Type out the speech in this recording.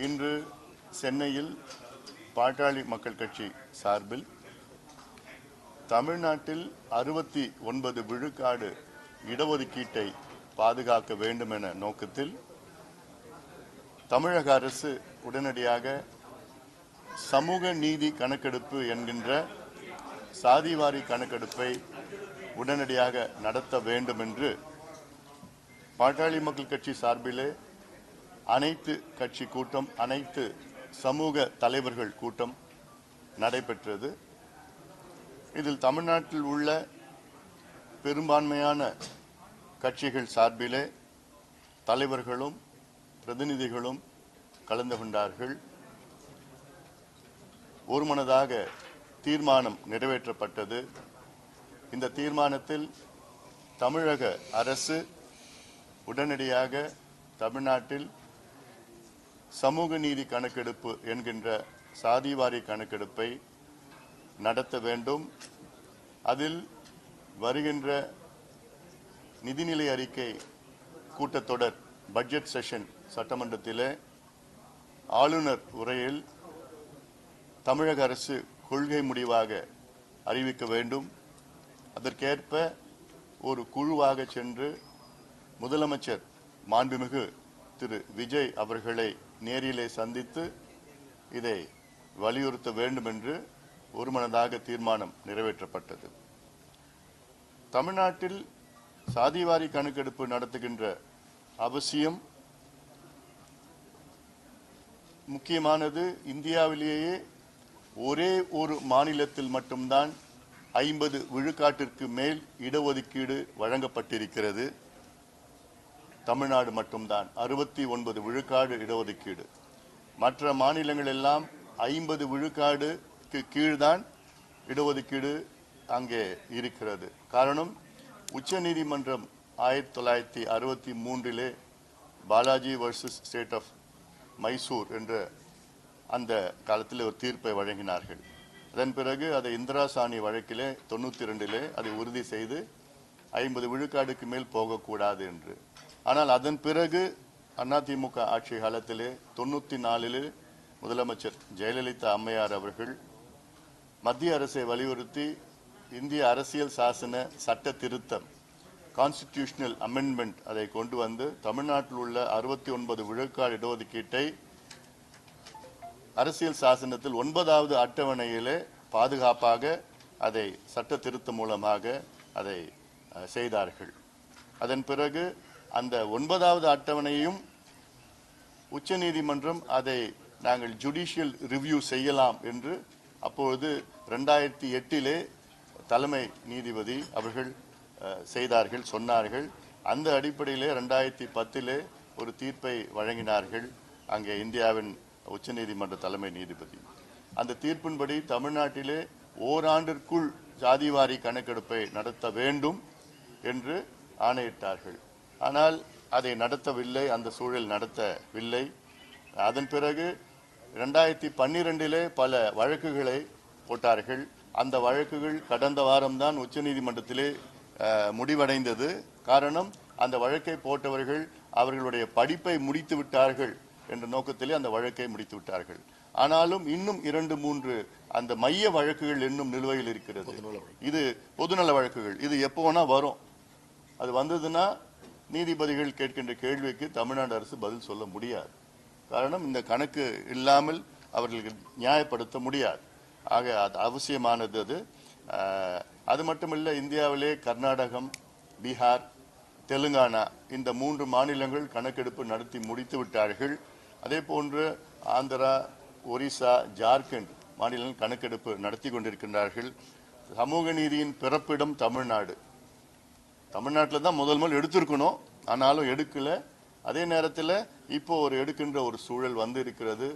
இன்று சென்னையில் பாட்டாளி மக்கள் கட்சி சார்பில் தமிழ்நாட்டில் 69 விழுக்காடு இடஒதுக்கீட்டை பாதுகாக்க வேண்டும் என நோக்கத்தில் தமிழக அரசு உடனடியாக சமூக நீதி கணக்கெடுப்பு என்கின்ற சாதிவாரி கணக்கெடுப்பை உடனடியாக நடத்த வேண்டும் என்று பாட்டாளி மக்கள் கட்சி சார்பிலே அனைத்து கட்சி கூட்டம், அனைத்து சமூக தலைவர்கள் கூட்டம் நடைபெற்றது. இதில் தமிழ்நாட்டில் உள்ள பெரும்பான்மையான கட்சிகள் சார்பிலே தலைவர்களும் பிரதிநிதிகளும் கலந்து கொண்டார்கள். ஒருமனதாக தீர்மானம் நிறைவேற்றப்பட்டது. இந்த தீர்மானத்தில் தமிழக அரசு உடனடியாக தமிழ்நாட்டில் சமூக நீதி கணக்கெடுப்பு என்கின்ற சாதிவாரி கணக்கெடுப்பை நடத்த வேண்டும். அதில் வருகின்ற நிதிநிலை அறிக்கை கூட்டத்தொடர் பட்ஜெட் செஷன் சட்டமன்றத்திலே ஆளுநர் உரையில் தமிழக அரசு கொள்கை முடிவாக அறிவிக்க வேண்டும். அதற்கேற்ப ஒரு குழுவாக சென்று முதலமைச்சர் மாண்புமிகு திரு விஜய் அவர்களை நேரிலே சந்தித்து இதை வலியுறுத்த வேண்டும் என்று ஒருமனதாக தீர்மானம் நிறைவேற்றப்பட்டது. தமிழ்நாட்டில் சாதிவாரி கணக்கெடுப்பு நடத்துகின்ற அவசியம் முக்கியமானது. இந்தியாவிலேயே ஒரே ஒரு மாநிலத்தில் மட்டும்தான் 50 விழுக்காட்டிற்கு மேல் இடஒதுக்கீடு வழங்கப்பட்டிருக்கிறது. தமிழ்நாடு மட்டும்தான் 69 விழுக்காடு இடஒதுக்கீடு. மற்ற மாநிலங்கள் எல்லாம் 50 விழுக்காடுக்கு கீழ்தான் இடஒதுக்கீடு அங்கே இருக்கிறது. காரணம், உச்ச நீதிமன்றம் 1963 Balaji versus state of Mysore என்ற அந்த காலத்தில் ஒரு தீர்ப்பை வழங்கினார்கள். அதன் பிறகு அதை இந்திரா சாணி வழக்கிலே 92 அதை உறுதி செய்து 50 விழுக்காடுக்கு மேல் போகக்கூடாது என்று. ஆனால் அதன் பிறகு அதிமுக ஆட்சி காலத்திலே 94 முதலமைச்சர் ஜெயலலிதா அம்மையார் அவர்கள் மத்திய அரசை வலியுறுத்தி இந்திய அரசியல் சாசன சட்ட திருத்தம், கான்ஸ்டிடியூஷனல் அமெண்ட்மெண்ட் அதை கொண்டு வந்து தமிழ்நாட்டில் உள்ள 69 விழுக்காடு இடஒதுக்கீட்டை அரசியல் சாசனத்தில் 9வது அட்டவணையிலே பாதுகாப்பாக அதை சட்ட திருத்தம் மூலமாக அதை செய்தார்கள். அதன் பிறகு அந்த 9வது அட்டவணையும் உச்ச நீதிமன்றம் அதை நாங்கள் ஜுடிஷியல் ரிவ்யூ செய்யலாம் என்று அப்பொழுது 2008 தலைமை நீதிபதி அவர்கள் செய்தார்கள், சொன்னார்கள். அந்த அடிப்படையிலே 2010 ஒரு தீர்ப்பை வழங்கினார்கள் அங்கே இந்தியாவின் உச்ச நீதிமன்ற தலைமை நீதிபதி. அந்த தீர்ப்பின்படி தமிழ்நாட்டிலே ஓராண்டிற்குள் ஜாதிவாரி கணக்கெடுப்பை நடத்த வேண்டும் என்று ஆணையிட்டார்கள். ஆனால் அதை நடத்தவில்லை, அந்த சூழல் நடத்தவில்லை. அதன் பிறகு 2012 பல வழக்குகளை போட்டார்கள். அந்த வழக்குகள் கடந்த வாரம்தான் உச்சநீதிமன்றத்திலே முடிவடைந்தது. காரணம், அந்த வழக்கை போட்டவர்கள் அவர்களுடைய படிப்பை முடித்து விட்டார்கள் என்ற நோக்கத்திலே அந்த வழக்கை முடித்து விட்டார்கள். ஆனாலும் இன்னும் 2-3 அந்த மைய வழக்குகள் இன்னும் நிலுவையில் இருக்கிறது. இது பொதுநல வழக்குகள். இது எப்போ வேணா வரும். அது வந்ததுன்னா நீதிபதிகள் கேட்கின்ற கேள்விக்கு தமிழ்நாடு அரசு பதில் சொல்ல முடியாது. காரணம், இந்த கணக்கு இல்லாமல் அவர்களுக்கு நியாயப்படுத்த முடியாது. ஆக அது அவசியமானது. அது மட்டுமல்ல, இந்தியாவிலே கர்நாடகம், பீகார், தெலுங்கானா இந்த 3 மாநிலங்கள் கணக்கெடுப்பு நடத்தி முடித்து விட்டார்கள். அதே போன்று ஆந்திரா, ஒரிசா, ஜார்க்கண்ட் மாநிலங்கள் கணக்கெடுப்பு நடத்தி கொண்டிருக்கின்றார்கள். சமூக நீதியின் பிறப்பிடம் தமிழ்நாடு. தமிழ்நாட்டில் தான் முதல் எடுத்திருக்கணும், ஆனாலும் எடுக்கல. அதே நேரத்தில் இப்போ எடுக்கின்ற ஒரு சூழல் வந்து இருக்கிறது.